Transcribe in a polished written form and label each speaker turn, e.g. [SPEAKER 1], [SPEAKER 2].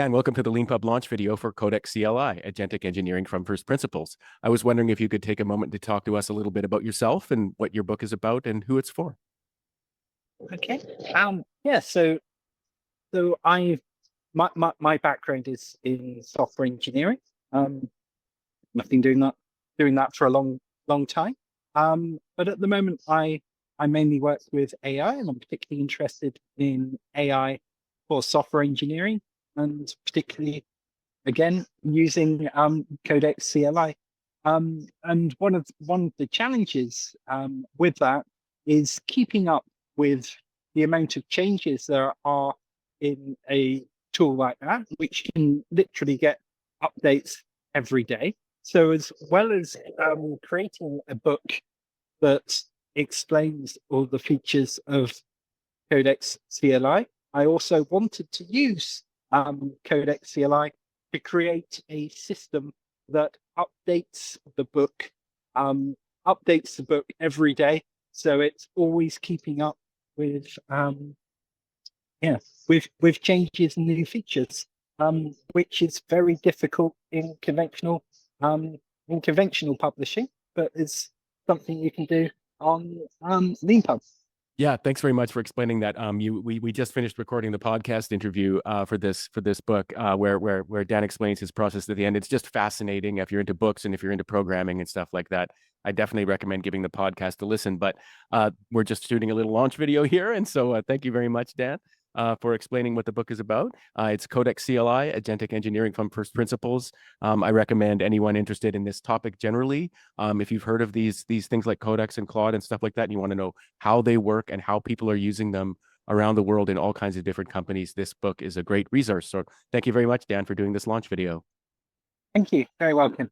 [SPEAKER 1] Dan, welcome to the Leanpub launch video for Codex CLI, Agentic Engineering from First Principles. I was wondering if you could take a moment to talk to us a little bit about yourself and what your book is about and who it's for.
[SPEAKER 2] Okay. Yeah. So my background is in software engineering. I've been doing that for a long time. But at the moment, I mainly work with AI, and I'm particularly interested in AI for software engineering, and particularly again using Codex CLI. And one of the challenges with that is keeping up with the amount of changes there are in a tool like that, which can literally get updates every day. So as well as creating a book that explains all the features of Codex CLI, I also wanted to use Codex CLI to create a system that updates the book every day, so it's always keeping up with with changes and new features, which is very difficult in conventional publishing, but is something you can do on Leanpub.
[SPEAKER 1] Yeah, thanks very much for explaining that. We just finished recording the podcast interview for this book where Dan explains his process at the end. It's just fascinating if you're into books and if you're into programming and stuff like that. I definitely recommend giving the podcast a listen. But we're just shooting a little launch video here, and so thank you very much, Dan, for explaining what the book is about. It's Codex CLI, Agentic Engineering from First Principles. I recommend anyone interested in this topic generally. If you've heard of these things like Codex and Claude and stuff like that, and you want to know how they work and how people are using them around the world in all kinds of different companies, this book is a great resource. So thank you very much, Dan, for doing this launch video.
[SPEAKER 2] Thank you. Very welcome.